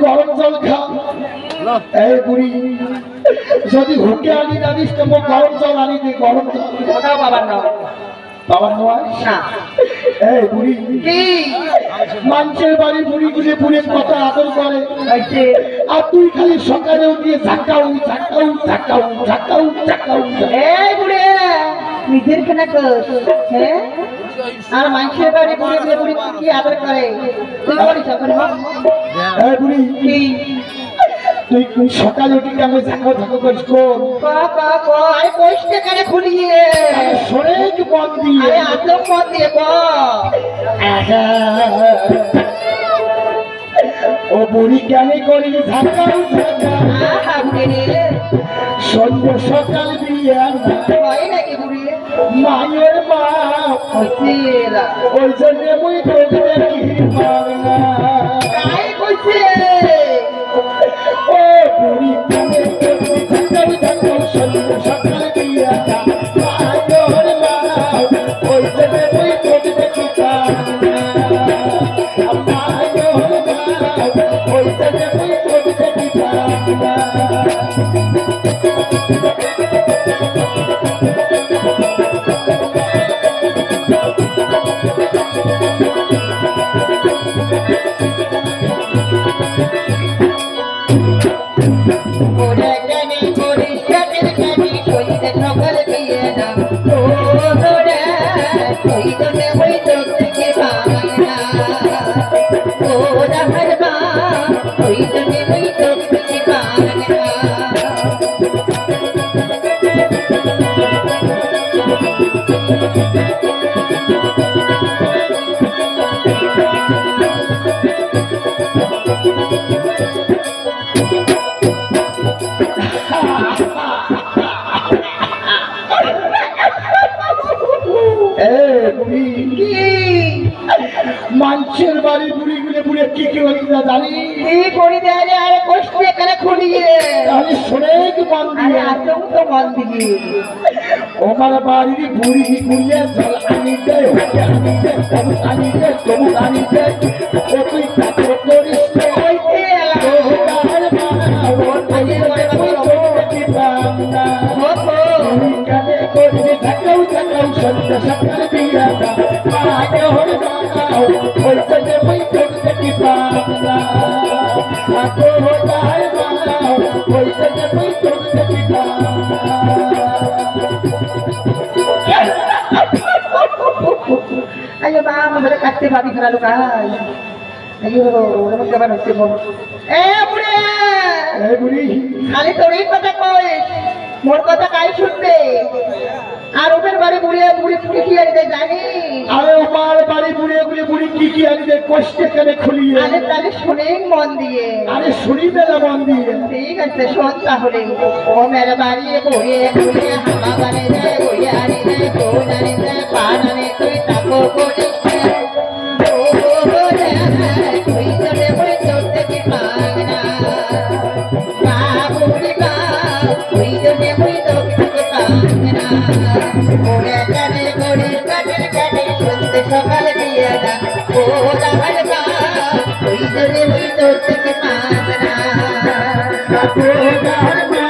গরম জল খা এই বুড়ি যদি হুকে আনি জানিস তো গরম জল আনি দে গরম জল ওটাও বাবার না বাবার নয় এই বুড়ি মানুষের বাড়ি বুড়ি গুলি বুড়ে কত আদর করে আর তুই খালি সকালে উঠিয়ে ঝাঁকাউ ঝাঁকাউ ঝাঁকাউ ঝাঁকাউ ঝাঁকাউ এই বুড়ে নিজের কেনা কর হ্যাঁ আর মানুষের বাড়ি বুড়ে বুড়ে বুড়ি কি আদর করে তুই বলিস এই বুড়ি তুই সকালে উঠে আমি ঝাঁকাও ঝাঁকাও করিস কোন আরে কইসটা কেন খুলিয়ে সরে কি মন দিয়ে এত মন দিয়ে ও বুড়ি কেন করি ঝাঁকাও সন্ধ্যে সকাল দিয়ে নাকি বুড়ি মায়ের মা ওই জন্য মুই তোকে দেখি কইছে ও বুড়ি কেন করি ঝাঁকাও সন্ধ্যে সকাল দিয়ে মায়ের মা ওই জন্য মুই তোকে দেখি মানুষের বাড়ি বুড়ি গুলে বুড়ে কি কি করি না জানি কি করি দেয় আরে কষ্ট এখানে খুলিয়ে তাহলে শোনে কি মন দিয়ে একদম তো মন দিয়ে আমার বাড়ির বুড়ি গুলিয়ে জল আনি দেয় ওকে আনি দেয় তবু আনি দেয় তবু আনি দেয় ও তুই কাজ করিস সন্ধ্যা সকাল দিয়া মাকে হরে বানাও ওই সঙ্গে মই তোকে কি পাবনা মাকে হরে বানাও ওই সঙ্গে মই তোকে কি পাবনা আরে বাবা আমাদের কাটতে বাড়ি ফেরা লোক আইও ওরকম কেমন হচ্ছে বুড়ি খালি তোরই কথা কইস মোর কথা কাই শুনবে আর ওদের বাড়ি বুড়িয়ে বুড়ি ফুড়ি কি আনি দেয় জানি আরে আমার বাড়ি বুড়িয়ে বুড়িয়ে বুড়ি কি আনি দেয় কষ্টে কেনে খুলিয়ে আরে তাহলে শুনে মন দিয়ে আরে শুনি মেলা মন দিয়ে ঠিক আছে শোন তাহলে ও মেরে বাড়ি বুড়িয়ে বুড়িয়ে হামা বাড়ি দেয় বুড়িয়ে আনি দেয় কোন আনি দেয় পান আনি তুই তাকো করিস তুই চলে বই চলতে কি পাগ না বুড়ি বা তুই চলে বই চলতে কি পাগ না ওরে কানে গড়ি কানে কানে শুনতে সকাল দিয়ে না ও আমার বা তুই চলে বই চলতে কি পাগ না ও আমার মা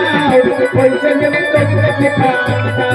ওই সঙ্গে মই তোকে কি পাবনা